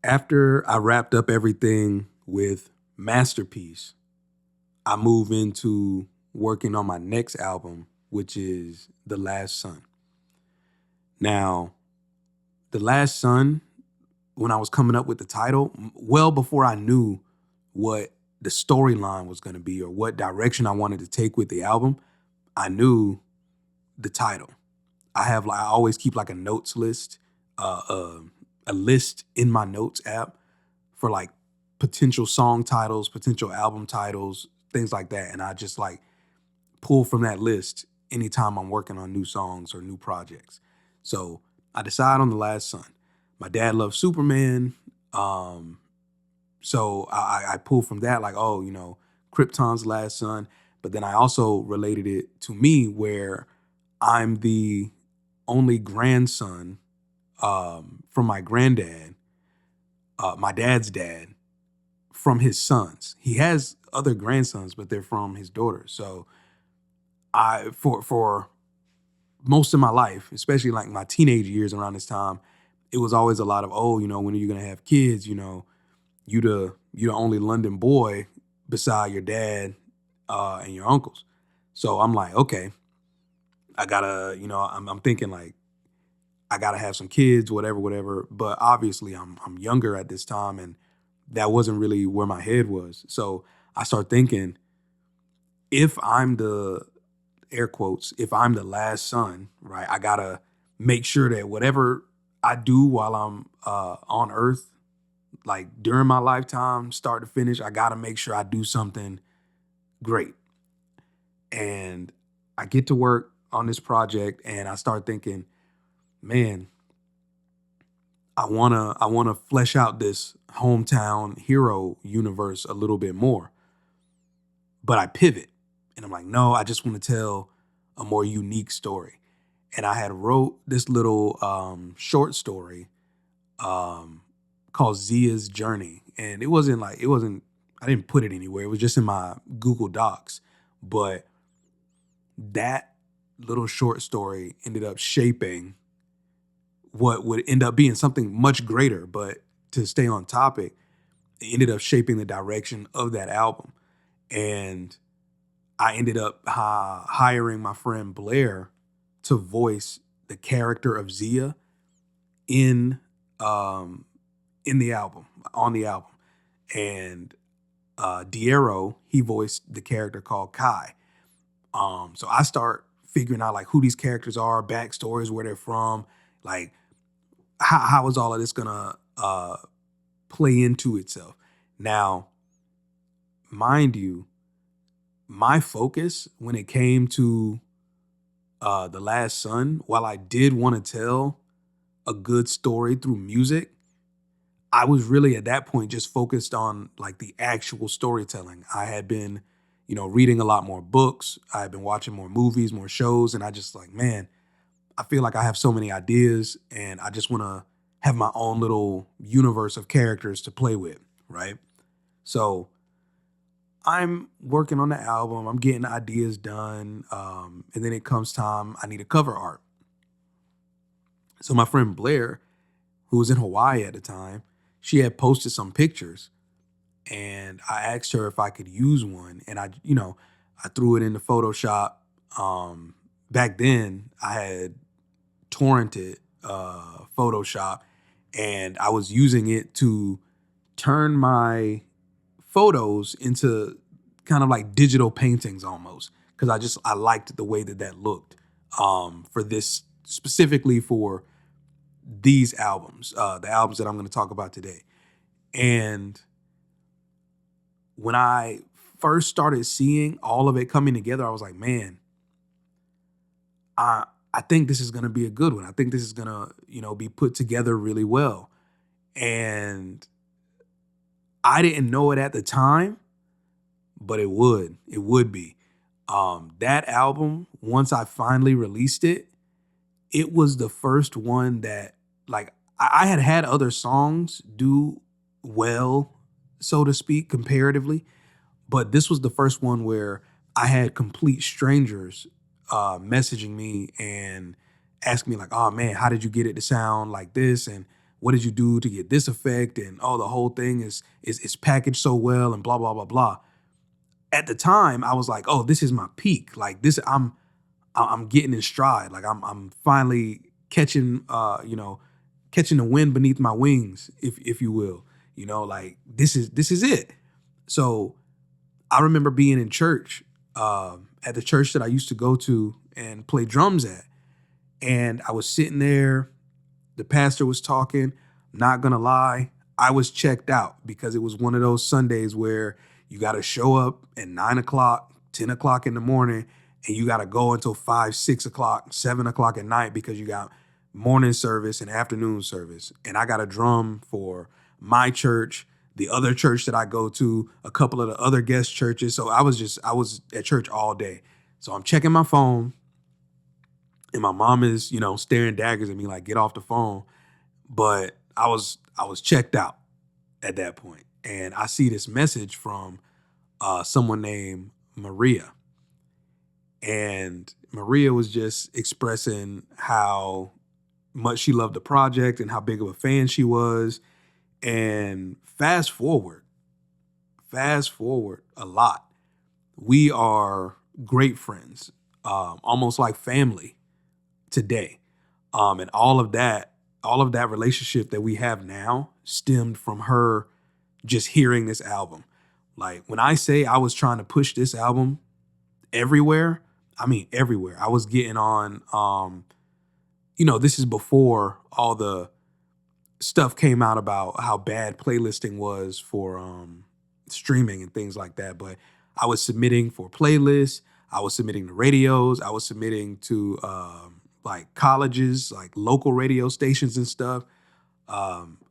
After I wrapped up everything with Masterpiece, I move into working on my next album, which is The Last Sun. Now, The Last Sun, when I was coming up with the title, well before I knew what the storyline was going to be or what direction I wanted to take with the album, I knew the title. I always keep like a notes list, uh, uh, a list in my notes app for like potential song titles, potential album titles, things like that. And I just like pull from that list anytime I'm working on new songs or new projects. So I decide on The Last Sun. My dad loves Superman. Um, so I pull from that, like, oh, Krypton's last son. But then I also related it to me where I'm the only grandson from my granddad, my dad's dad, from his sons. He has other grandsons, but they're from his daughters. So for most of my life, especially like my teenage years around this time, it was always a lot of, oh, when are you gonna have kids? You the only London boy beside your dad and your uncles. So I'm like, okay, I gotta, I'm thinking like I gotta have some kids, whatever, whatever. But obviously I'm younger at this time and that wasn't really where my head was. So I start thinking, if I'm the air quotes, if I'm the last son, right, I gotta make sure that whatever I do while I'm on earth, like during my lifetime, start to finish, I gotta make sure I do something great. And I get to work on this project and I start thinking, man, I wanna flesh out this hometown hero universe a little bit more. But I pivot and I'm like, no, I just want to tell a more unique story. And I had wrote this little short story um, called Zia's Journey. And it wasn't, I didn't put it anywhere. It was just in my Google Docs. But that little short story ended up shaping what would end up being something much greater. But to stay on topic, it ended up shaping the direction of that album. And I ended up hiring my friend Blair to voice the character of Zia in um, in the album, on the album. And Diero, he voiced the character called Kai. So I start figuring out like who these characters are, backstories, where they're from, like how is all of this gonna play into itself. Now, mind you, my focus when it came to The Last Son, while I did want to tell a good story through music, I was really at that point just focused on like the actual storytelling. I had been, reading a lot more books. I had been watching more movies, more shows, and I just like, man, I feel like I have so many ideas and I just want to have my own little universe of characters to play with, right? So I'm working on the album, I'm getting ideas done, and then it comes time I need a cover art. So my friend Blair, who was in Hawaii at the time, she had posted some pictures and I asked her if I could use one. And I threw it into Photoshop. Back then I had torrented Photoshop and I was using it to turn my photos into kind of like digital paintings almost because I liked the way that that looked for this specifically for these albums, the albums that I'm going to talk about today. And when I first started seeing all of it coming together, I was like, man, I I think this is going to be a good one. I think this is going to, be put together really well. And I didn't know it at the time, but it would be. That album, once I finally released it, it was the first one that like I had other songs do well, so to speak, comparatively, but this was the first one where I had complete strangers messaging me and asking me like, "Oh man, how did you get it to sound like this?" And what did you do to get this effect? And oh, the whole thing is packaged so well and blah, blah, blah, blah. At the time, I was like, oh, this is my peak. Like this, I'm getting in stride. Like I'm finally catching catching the wind beneath my wings, if you will. Like this is it. So I remember being in church, at the church that I used to go to and play drums at. And I was sitting there, the pastor was talking. Not gonna lie, I was checked out because it was one of those Sundays where you got to show up at 9 o'clock, 10 o'clock in the morning, and you got to go until 5, 6 o'clock, 7 o'clock at night because you got morning service and afternoon service. And I got a drum for my church, the other church that I go to, a couple of the other guest churches. So I was at church all day. So I'm checking my phone and my mom is, staring daggers at me like, get off the phone. But I was checked out at that point. And I see this message from someone named Maria. And Maria was just expressing how much she loved the project and how big of a fan she was. And fast forward a lot. We are great friends, almost like family today. And all of that relationship that we have now stemmed from her just hearing this album. Like when I say I was trying to push this album everywhere, I mean everywhere. I was getting on, this is before all the stuff came out about how bad playlisting was for streaming and things like that. But I was submitting for playlists. I was submitting to radios. I was submitting to like colleges, like local radio stations and stuff.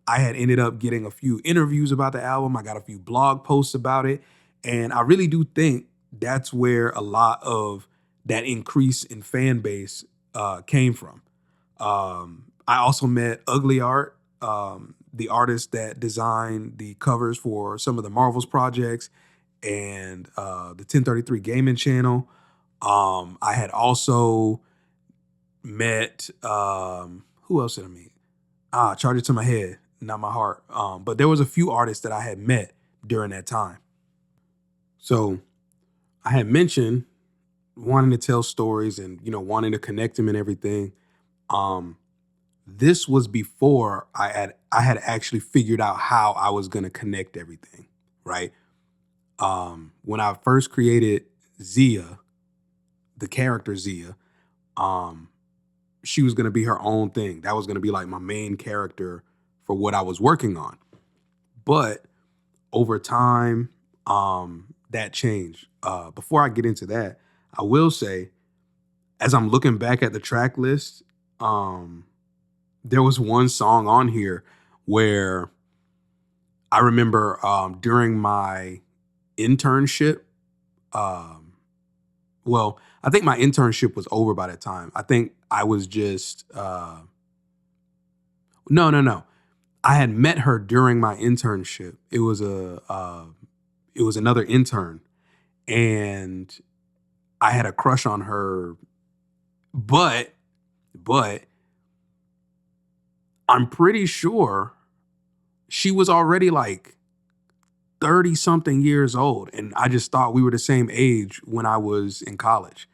I had ended up getting a few interviews about the album. I got a few blog posts about it. And I really do think that's where a lot of that increase in fan base came from. I also met Ugly Art, the artist that designed the covers for some of the Marvel's projects and the 1033 Gaming channel. I had also met, who else did I meet? Charge It to My Head, not my heart. But there was a few artists that I had met during that time. So I had mentioned wanting to tell stories and, wanting to connect them and everything. This was before I had actually figured out how I was going to connect everything, right? When I first created Zia, the character Zia, she was going to be her own thing. That was going to be like my main character for what I was working on. But over time, that changed. Before I get into that, I will say, as I'm looking back at the track list, there was one song on here where I remember during my internship, I think my internship was over by that time. I think I was just, no. I had met her during my internship. It was another intern, and I had a crush on her, but I'm pretty sure she was already like 30 something years old. And I just thought we were the same age when I was in college.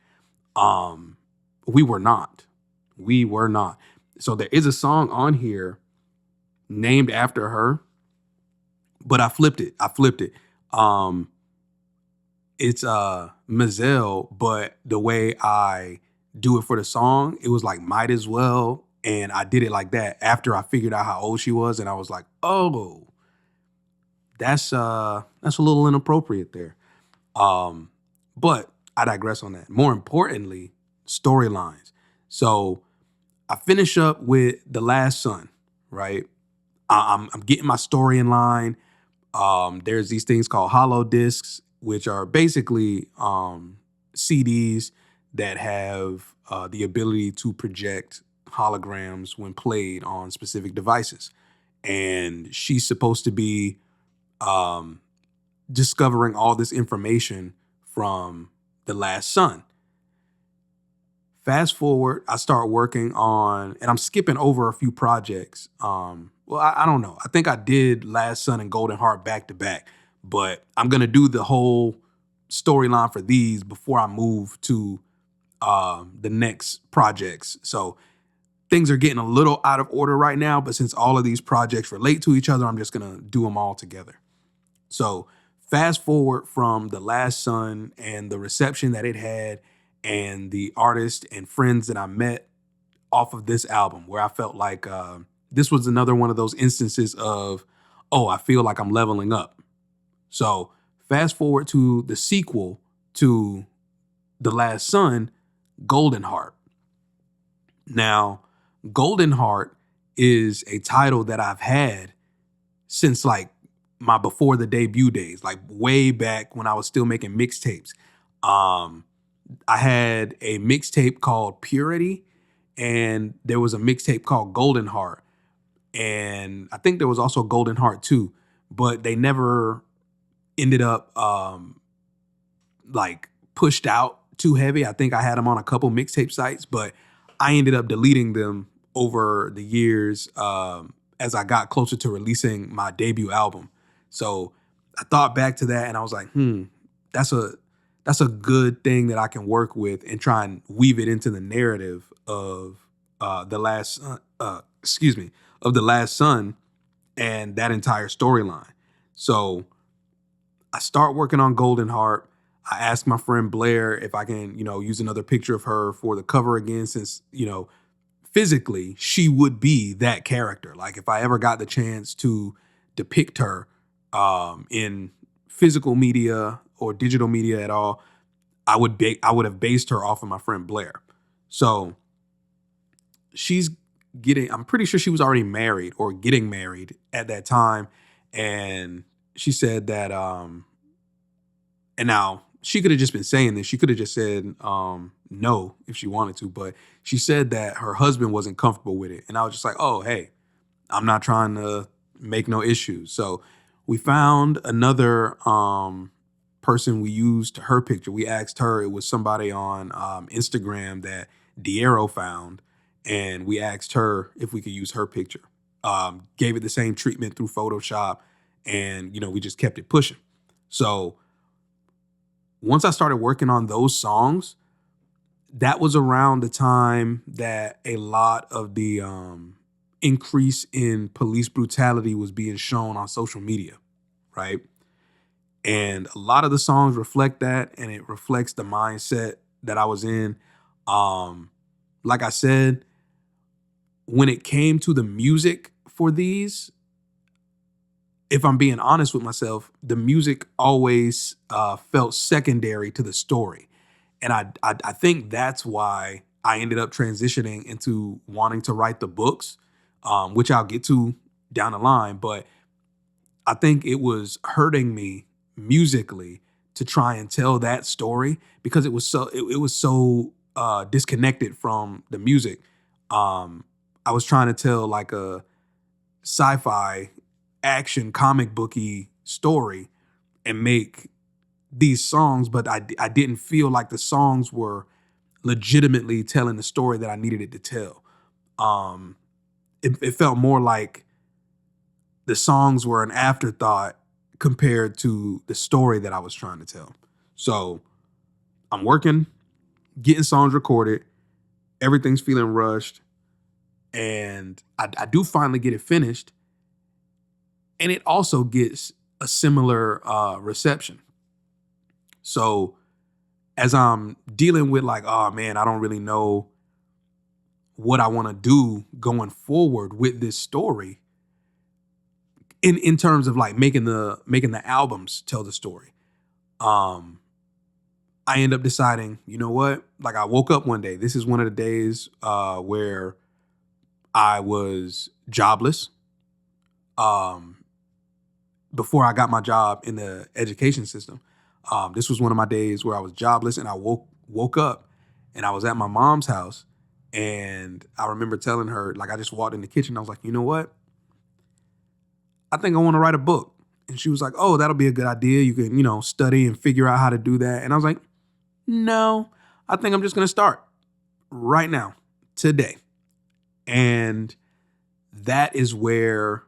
We were not. So there is a song on here named after her, but I flipped it. It's Mazel, but the way I do it for the song, it was like Might As Well. And I did it like that after I figured out how old she was. And I was like, oh, that's a little inappropriate there. But I digress on that. More importantly, storylines. So I finish up with The Last Son, right? I'm getting my story in line. There's these things called hollow discs, which are basically CDs that have the ability to project holograms when played on specific devices. And she's supposed to be discovering all this information from The Last Son. Fast forward, I start working on, and I'm skipping over a few projects Well, I don't know. I think I did Last Son and Golden Heart back to back, but I'm gonna do the whole storyline for these before I move to the next projects. So things are getting a little out of order right now, but since all of these projects relate to each other, I'm just gonna do them all together. So fast forward from The Last Son and the reception that it had and the artists and friends that I met off of this album, where I felt like this was another one of those instances of, oh, I feel like I'm leveling up. So fast forward to the sequel to The Last Son, Golden Heart. Now, Golden Heart is a title that I've had since like my before the debut days, like way back when I was still making mixtapes. Um, I had a mixtape called Purity, and there was a mixtape called Golden Heart. And I think there was also Golden Heart too, but they never ended up like pushed out too heavy. I think I had them on a couple mixtape sites, but I ended up deleting them over the years as I got closer to releasing my debut album. So I thought back to that and I was like, that's a good thing that I can work with and try and weave it into the narrative of the last of The Last Son and that entire storyline. So I start working on Golden Heart. I asked my friend Blair if I can, use another picture of her for the cover again, since, physically she would be that character. Like if I ever got the chance to depict her in physical media or digital media at all, I would have based her off of my friend Blair. So I'm pretty sure she was already married or getting married at that time. And she said that, and now she could have just been saying this. She could have just said no if she wanted to, but she said that her husband wasn't comfortable with it. And I was just like, oh, hey, I'm not trying to make no issues. So we found another person. We used her picture. We asked her, it was somebody on Instagram that Diero found. And we asked her if we could use her picture. Gave it the same treatment through Photoshop. And, we just kept it pushing. So once I started working on those songs, that was around the time that a lot of the increase in police brutality was being shown on social media, right? And a lot of the songs reflect that, and it reflects the mindset that I was in. Like I said, when it came to the music for these, if I'm being honest with myself, the music always felt secondary to the story. And I think that's why I ended up transitioning into wanting to write the books, which I'll get to down the line. But I think it was hurting me musically to try and tell that story because it was so disconnected from the music. I was trying to tell like a sci-fi action comic booky story and make these songs, but I didn't feel like the songs were legitimately telling the story that I needed it to tell. It felt more like the songs were an afterthought compared to the story that I was trying to tell. So I'm working, getting songs recorded, everything's feeling rushed, and I do finally get it finished. And it also gets a similar reception. So as I'm dealing with like, oh man, I don't really know what I want to do going forward with this story in terms of like making the albums tell the story. I end up deciding, you know what? Like I woke up one day. This is one of the days where I was jobless. Before I got my job in the education system. This was one of my days where I was jobless, and I woke up and I was at my mom's house, and I remember telling her, like I just walked in the kitchen. I was like, you know what? I think I want to write a book. And she was like, oh, that'll be a good idea. You can, study and figure out how to do that. And I was like, no, I think I'm just going to start right now, today. And that is where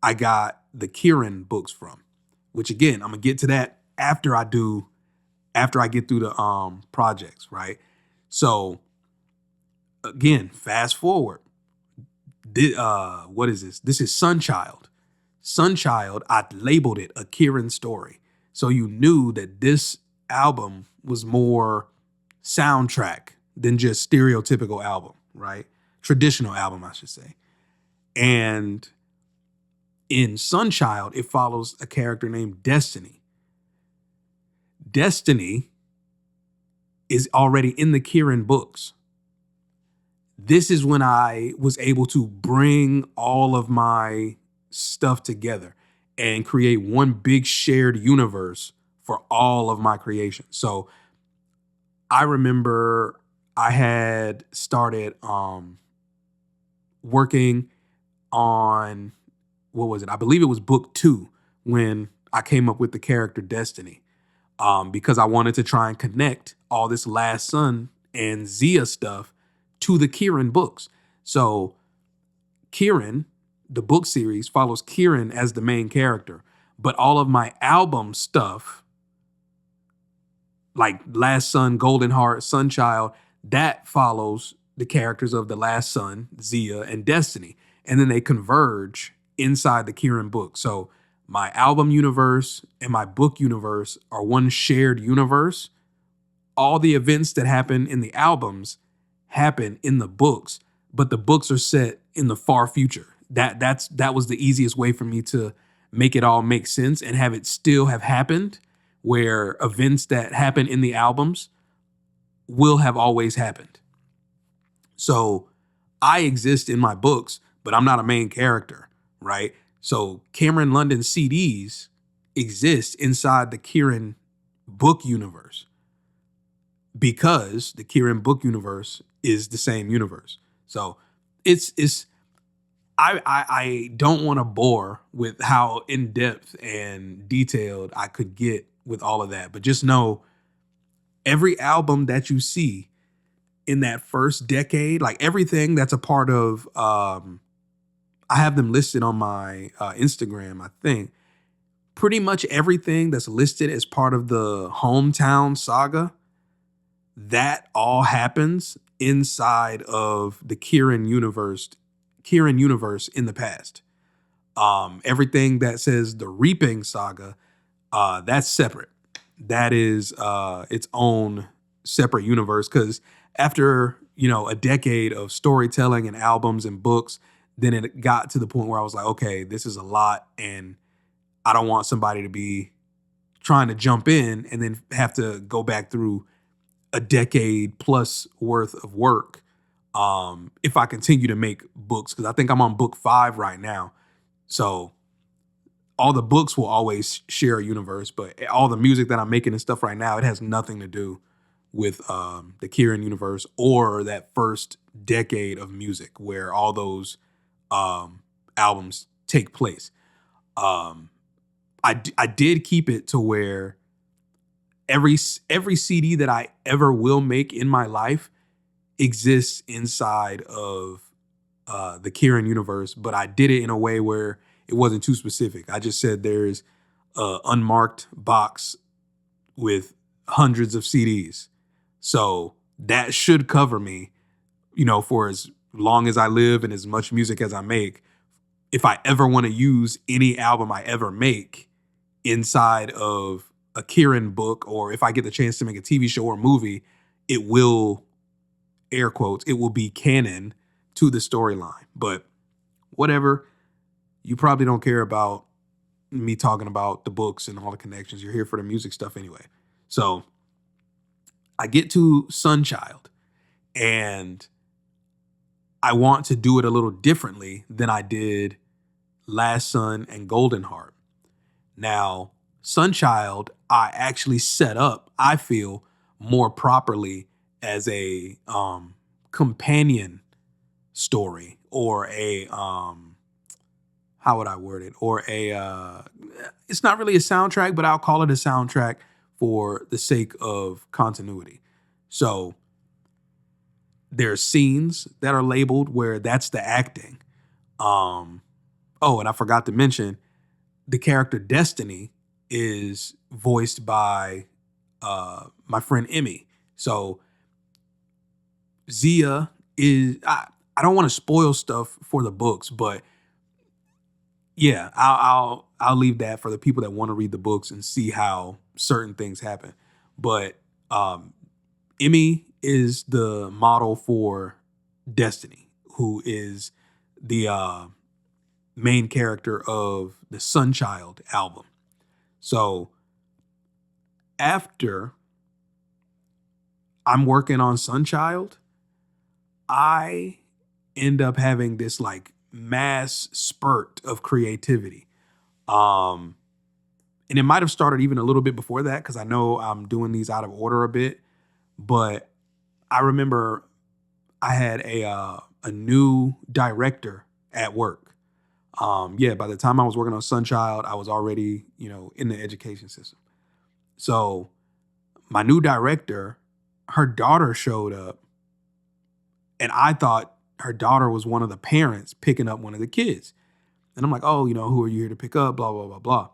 I got the Kyren books from, which again, I'm gonna get to that after I get through the projects, right? So again, fast forward. What is this? This is Sunchild. Sunchild, I labeled it a Kyren story. So you knew that this album was more soundtrack than just stereotypical album, right? Traditional album, I should say. And in Sunchild, it follows a character named Destiny. Destiny is already in the Kyren books. This is when I was able to bring all of my stuff together and create one big shared universe for all of my creations. So I remember I had started working on, what was it? I believe it was book 2 when I came up with the character Destiny, because I wanted to try and connect all this Last Son and Zia stuff to the Kyren books. So Kyren, the book series, follows Kyren as the main character, but all of my album stuff, like Last Son, Golden Heart, Sunchild, that follows the characters of the Last Son, Zia, and Destiny. And then they converge inside the Kyren book. So my album universe and my book universe are one shared universe. All the events that happen in the albums happen in the books, but the books are set in the far future. That was the easiest way for me to make it all make sense and have it still have happened, where events that happen in the albums will have always happened. So I exist in my books, but I'm not a main character, right? So Cameron London CDs exist inside the Kyren book universe because the Kyren book universe is the same universe. So I don't want to bore with how in depth and detailed I could get with all of that, but just know every album that you see in that first decade, like everything that's a part of, I have them listed on my Instagram, I think. Pretty much everything that's listed as part of the Hometown saga, that all happens inside of the Kyren universe in the past. Everything that says the Reaping saga, that's separate. That is its own separate universe, because after, a decade of storytelling and albums and books, then it got to the point where I was like, okay, this is a lot, and I don't want somebody to be trying to jump in and then have to go back through a decade plus worth of work if I continue to make books, because I think I'm on book 5 right now. So all the books will always share a universe, but all the music that I'm making and stuff right now, it has nothing to do with the Kyren universe or that first decade of music where all those albums take place. I did keep it to where every CD that I ever will make in my life exists inside of the Kyren universe, but I did it in a way where it wasn't too specific. I just said there's an unmarked box with hundreds of CDs. So that should cover me, for as long as I live and as much music as I make. If I ever want to use any album I ever make inside of a Kyren book, or if I get the chance to make a TV show or movie, it will, air quotes, it will be canon to the storyline. But whatever, you probably don't care about me talking about the books and all the connections. You're here for the music stuff anyway. So I get to Sunchild, and I want to do it a little differently than I did Last Son and Golden Heart. Now, Sunchild, I actually set up, I feel, more properly as a companion story, or a how would I word it? Or it's not really a soundtrack, but I'll call it a soundtrack for the sake of continuity. So there are scenes that are labeled where that's the acting, Oh, and I forgot to mention the character Destiny is voiced by my friend Emmy. So Zia is I don't want to spoil stuff for the books, but yeah, I'll leave that for the people that want to read the books and see how certain things happen. But Emmy is the model for Destiny, who is the main character of the Sunchild album. So after I'm working on Sunchild, I end up having this like mass spurt of creativity. And it might have started even a little bit before that, because I know I'm doing these out of order a bit. But I remember I had a new director at work. By the time I was working on Sunchild, I was already, in the education system. So my new director, her daughter showed up, and I thought her daughter was one of the parents picking up one of the kids. And I'm like, oh, who are you here to pick up? Blah, blah, blah, blah.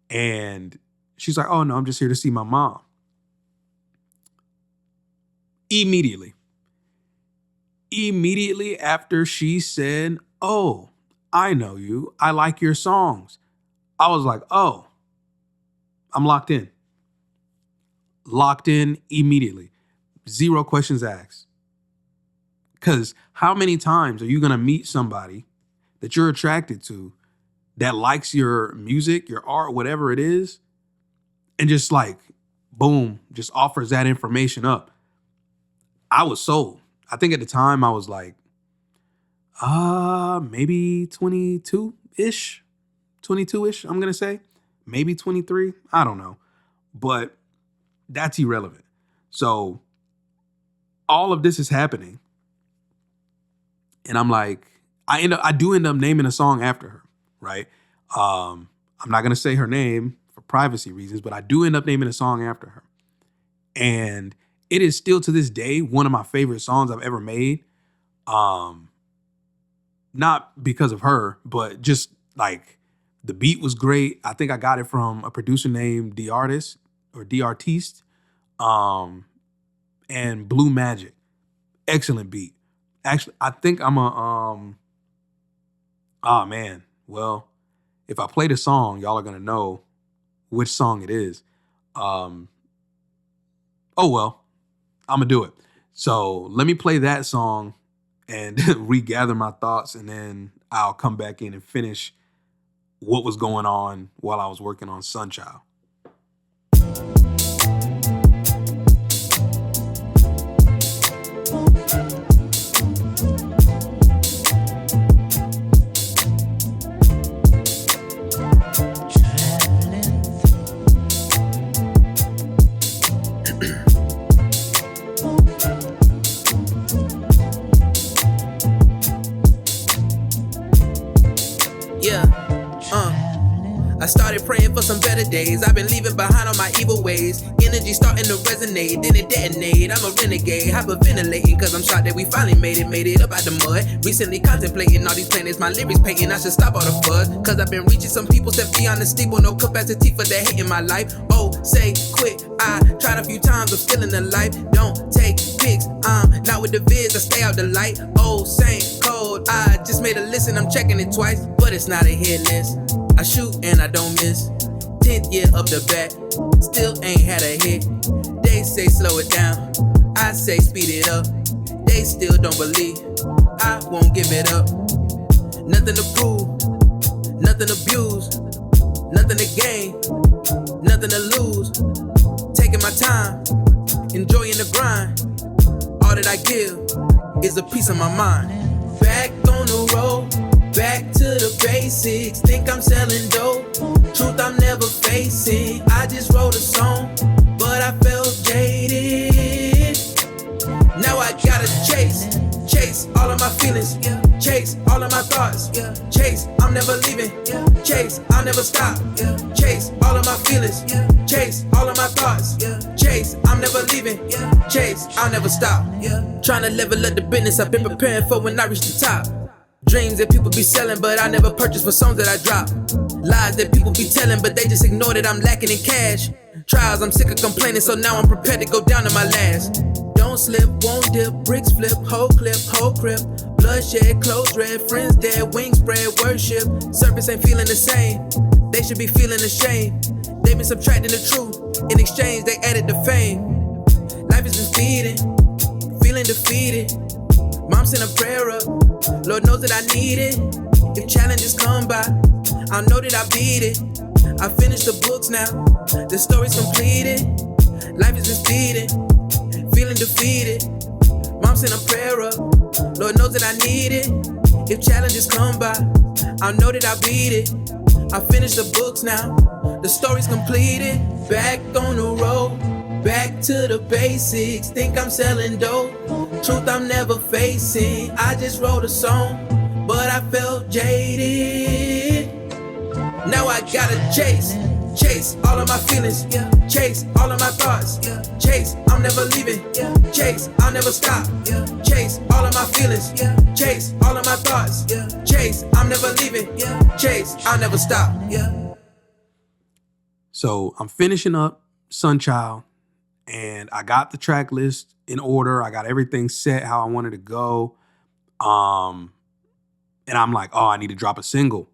And she's like, oh, no, I'm just here to see my mom. Immediately after she said, oh, I know you, I like your songs, I was like, oh, I'm locked in. Locked in immediately. Zero questions asked. Because how many times are you going to meet somebody that you're attracted to that likes your music, your art, whatever it is, and just like, boom, just offers that information up? I was sold. I think at the time I was like, maybe 22-ish, I'm going to say. Maybe 23. I don't know. But that's irrelevant. So all of this is happening. And I'm like, I do end up naming a song after her, right? I'm not going to say her name for privacy reasons, but I do end up naming a song after her. And it is still to this day one of my favorite songs I've ever made. Not because of her, but just like the beat was great. I think I got it from a producer named D-Artist or D-Artiste, and Blue Magic. Excellent beat. Actually, I think I'm well, if I play the song, y'all are going to know which song it is. Oh, well, I'm going to do it. So let me play that song and regather my thoughts, and then I'll come back in and finish what was going on while I was working on Sunchild. I started praying for some better days. I've been leaving behind all my evil ways. Energy starting to resonate, then it detonate. I'm a renegade, hyperventilating, cause I'm shocked that we finally made it up out the mud. Recently contemplating all these planets, my lyrics painting. I should stop all the fuzz, cause I've been reaching some people step beyond the steeple. No capacity for that hate in my life. Oh, say quit, I tried a few times, I'm still in the life. Don't take pics, I'm not with the vids, I stay out the light. Oh, same code, I just made a list and I'm checking it twice, but it's not a hit list. I shoot and I don't miss. 10th year up the bat, still ain't had a hit. They say slow it down, I say speed it up. They still don't believe, I won't give it up. Nothing to prove, nothing to abuse, nothing to gain, nothing to lose. Taking my time, enjoying the grind. All that I give is a piece of my mind. Back on the road, back to the basics. Think I'm selling dope, truth I'm never facing. I just wrote a song, but I felt jaded. Now I gotta chase all of my feelings, chase all of my thoughts, chase, I'm never leaving, chase, I'll never stop, chase all of my feelings, chase all of my thoughts, chase, I'm never leaving, chase, I'll never stop. Trying to level up the business I've been preparing for when I reach the top. Dreams that people be selling, but I never purchased for songs that I drop. Lies that people be telling, but they just ignore that I'm lacking in cash. Trials, I'm sick of complaining, so now I'm prepared to go down to my last. Don't slip, won't dip, bricks flip, whole clip, whole crib. Bloodshed, clothes red, friends dead, wings spread, worship. Surface ain't feeling the same, they should be feeling ashamed. They been subtracting the truth, in exchange they added the fame. Life has been feeding, feeling defeated. Mom sent a prayer up, Lord knows that I need it. If challenges come by, I know that I beat it. I finished the books now, the story's completed. Life has been feeding, feeling defeated. Mom sent a prayer up, Lord knows that I need it. If challenges come by, I know that I beat it. I finished the books now, the story's completed. Back on the road, back to the basics. Think I'm selling dope, truth I'm never facing. I just wrote a song, but I felt jaded. Now I gotta chase all of my feelings, chase all of my thoughts, chase, I'm never leaving, chase, I'll never stop, chase all of my feelings, chase all of my thoughts, chase, I'm never leaving, chase, I'll never stop. So I'm finishing up Sunchild, and I got the track list in order. I got everything set how I wanted to go. And I'm like, oh, I need to drop a single.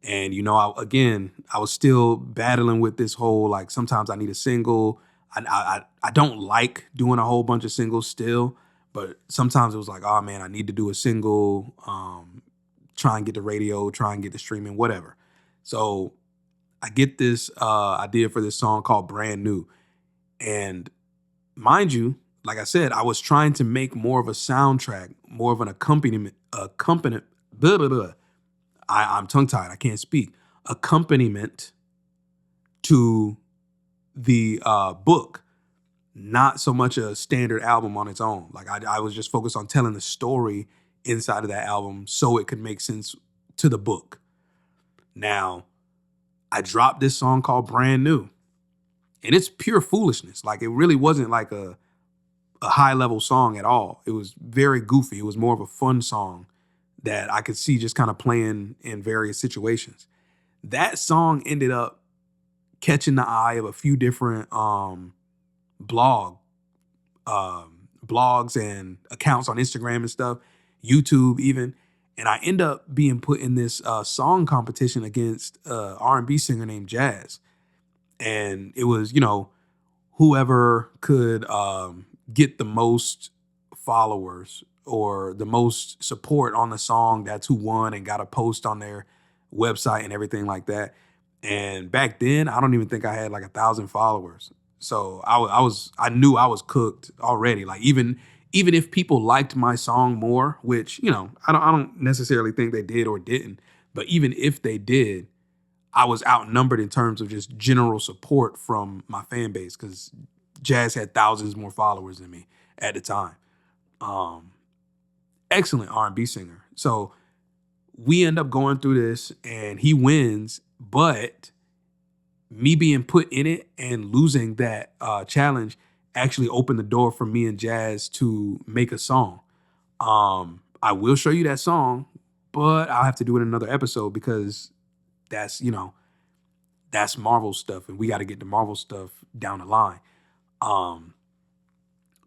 And, you know, I was still battling with this whole, like, sometimes I need a single. I don't like doing a whole bunch of singles still, but sometimes it was like, oh, man, I need to do a single, try and get the radio, try and get the streaming, whatever. So I get this idea for this song called Brand New. And mind you, like I said, I was trying to make more of a soundtrack, more of an accompaniment, blah, blah, blah. I'm tongue-tied. I can't speak. Accompaniment to the book, not so much a standard album on its own. Like I was just focused on telling the story inside of that album so it could make sense to the book. Now, I dropped this song called Brand New, and it's pure foolishness. Like it really wasn't like a high-level song at all. It was very goofy. It was more of a fun song that I could see just kind of playing in various situations. That song ended up catching the eye of a few different blogs and accounts on Instagram and stuff, YouTube even. And I end up being put in this song competition against R&B singer named Jazz. And it was, you know, whoever could get the most followers or the most support on the song, that's who won and got a post on their website and everything like that. And back then, I don't even think I had like 1,000 followers. So I knew I was cooked already. Like even if people liked my song more, which, you know, I don't necessarily think they did or didn't, but even if they did, I was outnumbered in terms of just general support from my fan base because Jazz had thousands more followers than me at the time. Excellent R&B singer. So we end up going through this and he wins, but me being put in it and losing that challenge actually opened the door for me and Jazz to make a song. I will show you that song, but I'll have to do it in another episode because that's Marvel stuff and we got to get the Marvel stuff down the line.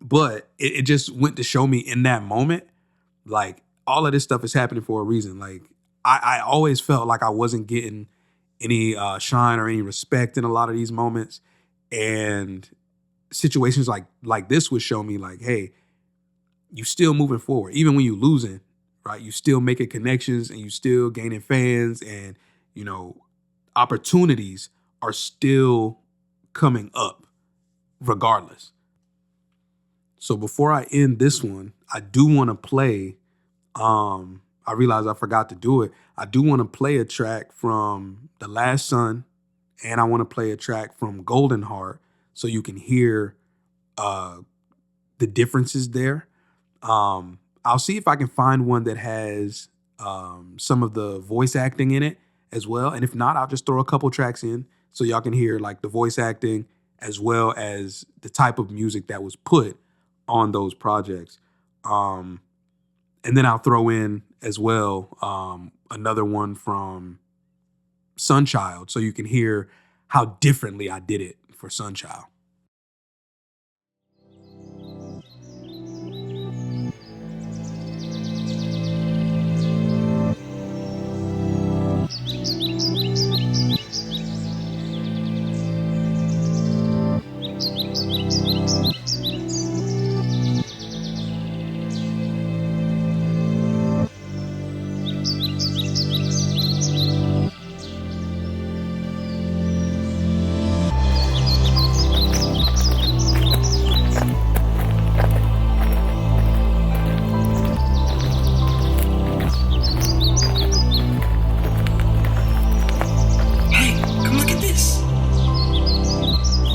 But it just went to show me in that moment, like all of this stuff is happening for a reason. Like I always felt like I wasn't getting any shine or any respect in a lot of these moments. And situations like this would show me like, hey, you still moving forward. Even when you losing, right? You still making connections and you still gaining fans and, you know, opportunities are still coming up regardless. So before I end this one, I do want to play, I realized I forgot to do it. I do want to play a track from The Last Sun and I want to play a track from Golden Heart so you can hear the differences there. I'll see if I can find one that has some of the voice acting in it as well. And if not, I'll just throw a couple tracks in so y'all can hear like the voice acting as well as the type of music that was put on those projects. And then I'll throw in as well. Another one from Sunchild, so you can hear how differently I did it for Sunchild.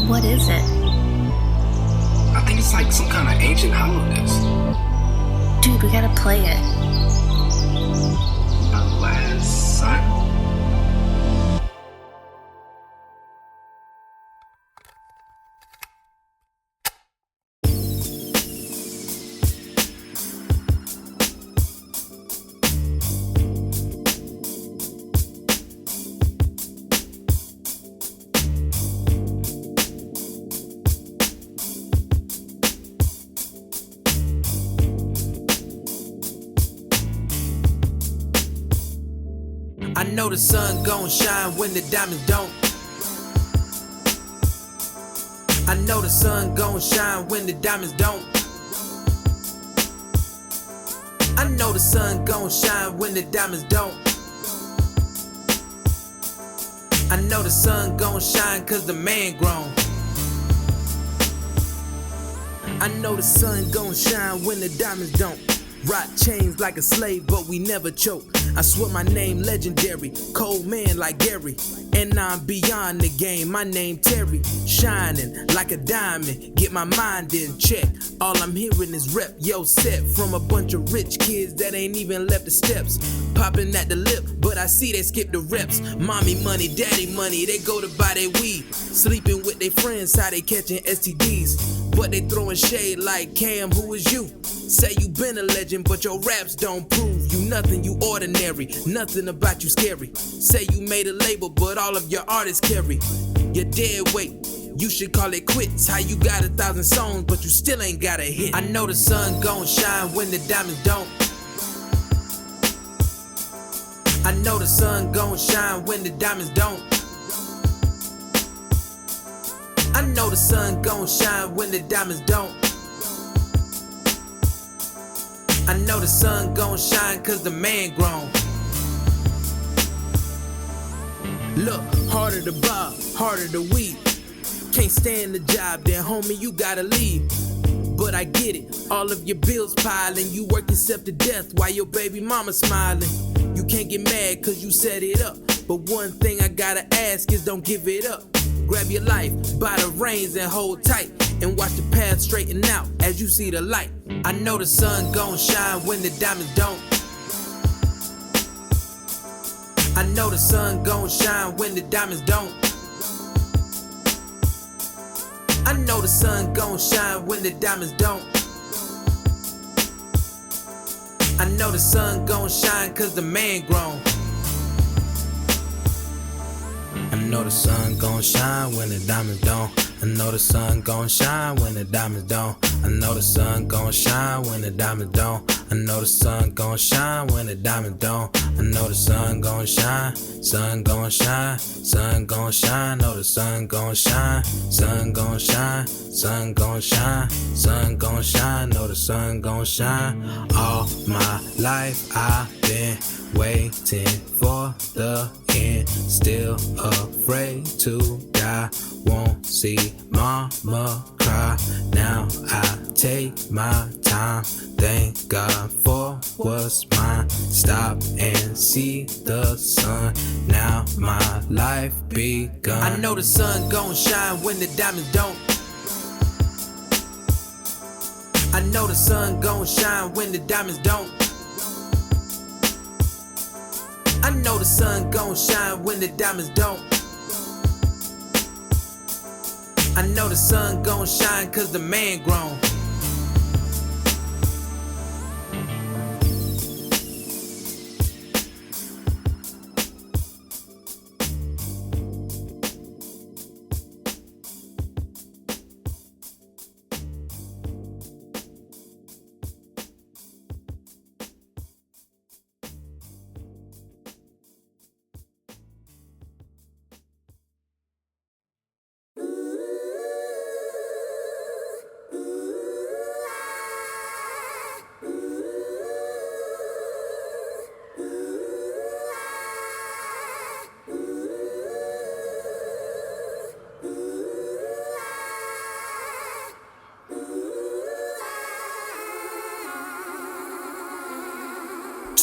What is it? I think it's like some kind of ancient holidays. Dude, we gotta play it. The last cycle. I know the sun gon' shine when the diamonds don't. I know the sun gon' shine when the diamonds don't. I know the sun gon' shine when the diamonds don't. I know the sun gon' shine cause the man grown. I know the sun gon' shine when the diamonds don't. Rock chains like a slave, but we never choke. I swear my name legendary, cold man like Gary. And I'm beyond the game, my name Terry. Shining like a diamond, get my mind in check. All I'm hearing is rep, yo set. From a bunch of rich kids that ain't even left the steps. Popping at the lip, but I see they skip the reps. Mommy money, daddy money, they go to buy their weed. Sleeping with their friends, how they catching STDs. But they throwing shade like, Cam, who is you? Say you been a legend, but your raps don't prove you nothing, you ordinary. Nothing about you scary. Say you made a label, but all of your artists carry. You're dead weight, you should call it quits. How you got 1,000 songs, but you still ain't got a hit. I know the sun gon' shine when the diamonds don't. I know the sun gon' shine when the diamonds don't. I know the sun gon' shine when the diamonds don't. I know the sun gon' shine cause the man grown. Look, harder to bob, harder to weed. Can't stand the job, then homie, you gotta leave. But I get it, all of your bills piling. You work yourself to death while your baby mama smiling. You can't get mad cause you set it up. But one thing I gotta ask is don't give it up. Grab your life by the reins and hold tight. And watch the path straighten out as you see the light. I know the sun gon' shine when the diamonds don't. I know the sun gon' shine when the diamonds don't. I know the sun gon' shine when the diamonds don't. I know the sun gon' shine cause the man grown. I know the sun gon' shine when the diamonds don't. I know the sun gon' shine when the diamonds don't. I know the sun gon' shine when the diamonds don't. I know the sun gon' shine when the diamonds don't. I know the sun gon' shine, sun gon' shine, sun gon' shine. Know the sun gon' shine, sun gon' shine, sun gon' shine, sun gon' shine. Know the sun gon' shine. All my life I've been waiting for the end. Still afraid to die. Won't see mama cry. Now I take my time. Thank God for what's mine. Stop and see the sun. Now my life begun. I know the sun gon' shine when the diamonds don't. I know the sun gon' shine when the diamonds don't. I know the sun gon' shine when the diamonds don't. I know the sun gon' shine cause the man grown.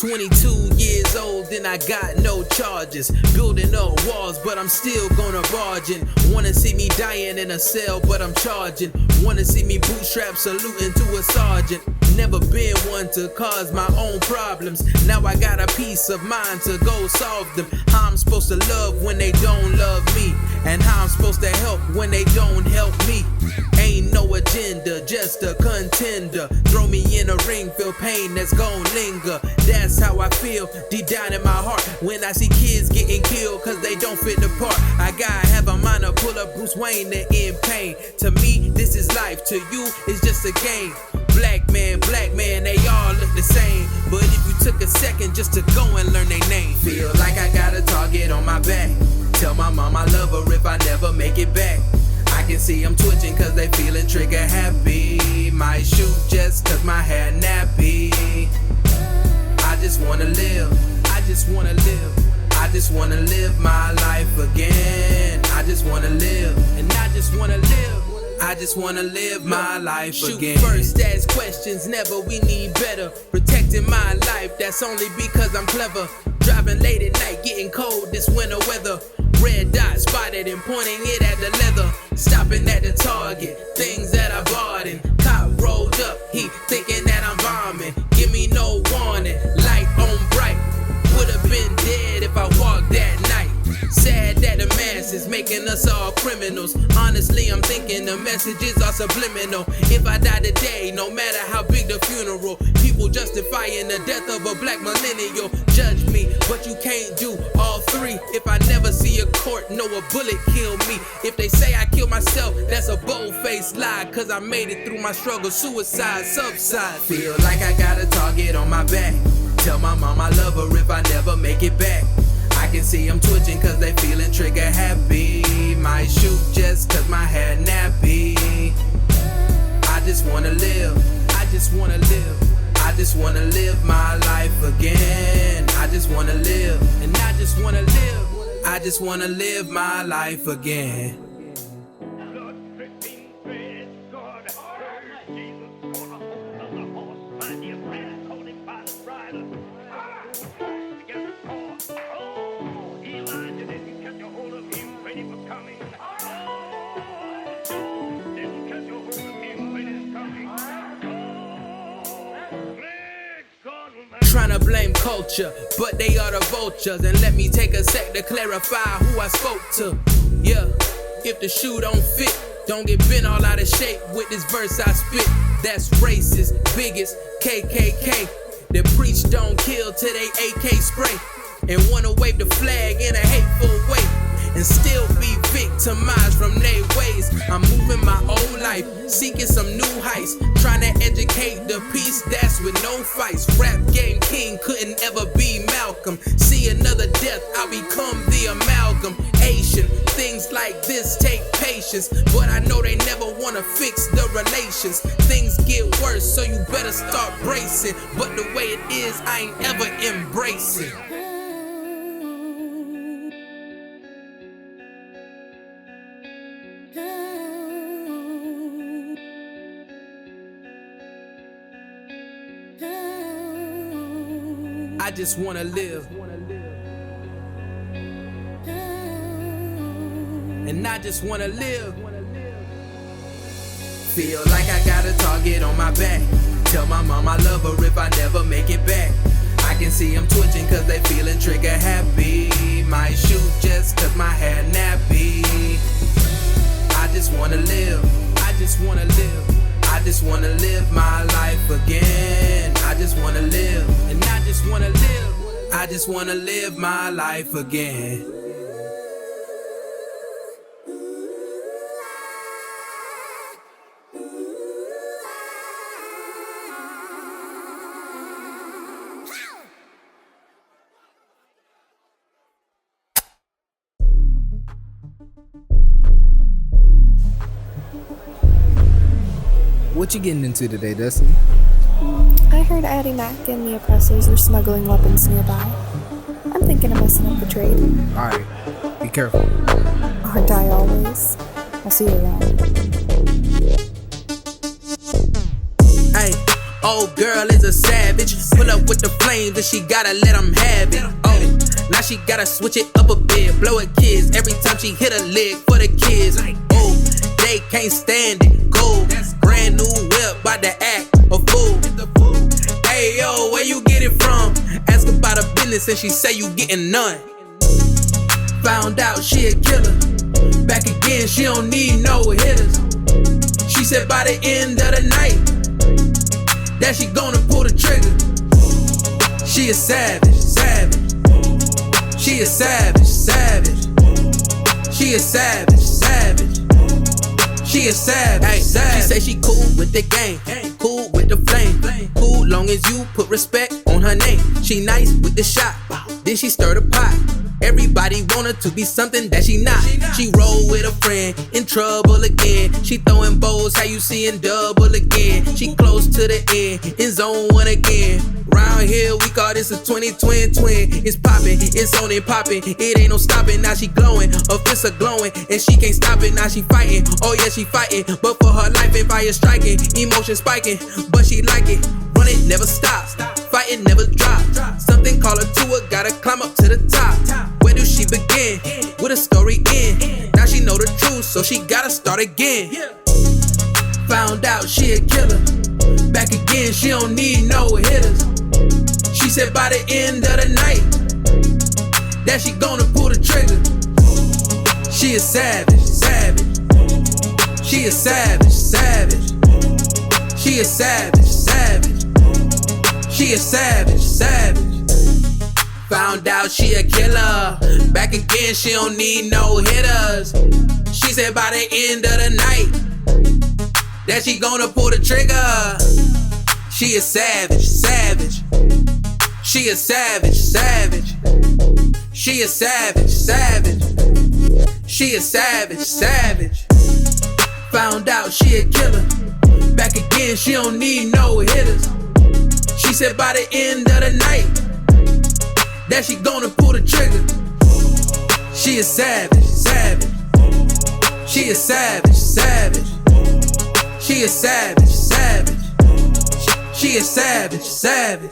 22 years old and I got no charges. Building up walls, but I'm still gonna barge in. Wanna see me dying in a cell, but I'm charging. Wanna see me bootstrap saluting to a sergeant. Never been one to cause my own problems. Now I got a peace of mind to go solve them. How I'm supposed to love when they don't love me, and how I'm supposed to help when they don't help me. Ain't no agenda, just a contender. Throw me in a ring, feel pain that's gon' linger. That's how I feel deep down in my heart when I see kids getting killed cause they don't fit the part. I gotta have a mind to pull up Bruce Wayne to end pain. To me, this is life. To you, it's just a game. Black man, they all look the same. But if you took a second just to go and learn their name. Feel like I got a target on my back. Tell my mom I love her if I never make it back. I can see them twitching cause they feeling trigger happy. Might shoot just cause my hair nappy. I just wanna live, I just wanna live. I just wanna live my life again. I just wanna live, and I just wanna live. I just wanna live my life again. Shoot first, ask questions, never, we need better. Protecting my life, that's only because I'm clever. Driving late at night, getting cold this winter weather. Red dot spotted and pointing it at the leather. Stopping at the target, things that I bought in. Cop rolled up, he thinking that I'm bombing. Give me no warning, light on bright. Would've been dead if I walked that night. Sad that the masses making us all criminals. Honestly, I'm thinking the messages are subliminal. If I die today, no matter how big the funeral, people justifying the death of a black millennial. Judge me, but you can't do all three. If I never see a court, no, a bullet kill me. If they say I killed myself, that's a bold-faced lie. Cause I made it through my struggle, suicide, subside. Feel like I got a target on my back. Tell my mom I love her if I never make it back. I can see them twitching cause they feeling trigger happy. Might shoot just cause my hair nappy. I just wanna live, I just wanna live. I just wanna live my life again. I just wanna live, and I just wanna live. I just wanna live my life again. Tryna blame culture, but they are the vultures. And let me take a sec to clarify who I spoke to. Yeah, if the shoe don't fit, don't get bent all out of shape with this verse I spit. That's racist, biggest, KKK. They preach don't kill till they AK spray. And wanna wave the flag in a hateful way. And still be victimized from their ways. I'm moving my own life, seeking some new heights. Trying to educate the peace that's with no fights. Rap game king couldn't ever be Malcolm. See another death, I'll become the amalgamation. Things like this take patience, but I know they never wanna fix the relations. Things get worse, so you better start bracing. But the way it is, I ain't ever embracing. I just wanna live, and I just wanna live. Feel like I got a target on my back. Tell my mom I love her if I never make it back. I can see them twitching cause they feeling trigger happy. Might shoot just cause my hair nappy. I just wanna live, I just wanna live. I just wanna live my life again. I just wanna live, and I just wanna live. I just wanna live my life again. What you getting into today, Dustin? I heard Addie Mac and the oppressors are smuggling weapons nearby. I'm thinking of messing up the trade. Alright, be careful. Aren't I always? I'll see you around. Hey, Old girl is a savage. Pull up with the flames and she gotta let them have it. Oh, now she gotta switch it up a bit. Blow at kids every time she hit a lick for the kids. Oh, they can't stand it. Go, brand new whip, bout to act a fool. Hey yo, where you get it from? Ask about her business and she say you getting none. Found out she a killer. Back again, she don't need no hitters. She said by the end of the night that she gonna pull the trigger. She a savage, savage. She a savage, savage. She a savage, savage. She a savage, hey, savage. She say she cool with the game, cool with the flame, cool long as you put respect on her name. She nice with the shot, then she stir the pot. Everybody want her to be something that she not. She roll with a friend, in trouble again. She throwing bows, how you seeing double again. She close to the end, in zone one again. Round here, we call this a 20-twin twin. It's popping, it's on and popping. It ain't no stopping, now she glowing. Her fists are glowing, and she can't stop it. Now she fighting, oh yeah, she fighting. But for her life, and fire striking. Emotion spiking, but she like it. Run it, never stop. Fight it, never drop. Something call her to her, gotta climb up to the top. Where do she begin? With a story end. Now she know the truth, so she gotta start again. Found out she a killer. Back again, she don't need no hitters. She said by the end of the night that she gonna pull the trigger. She a savage, savage. She a savage, savage. She a savage, savage. She a savage, savage. Found out she a killer. Back again, she don't need no hitters. She said by the end of the night that she gonna pull the trigger. She a savage, savage. She a savage, savage. She a savage, savage. She a savage, savage. Found out she a killer. Back again, she don't need no hitters. She said by the end of the night that she gonna pull the trigger. She a savage, savage. She a savage, savage. She a savage, savage. She a savage, savage.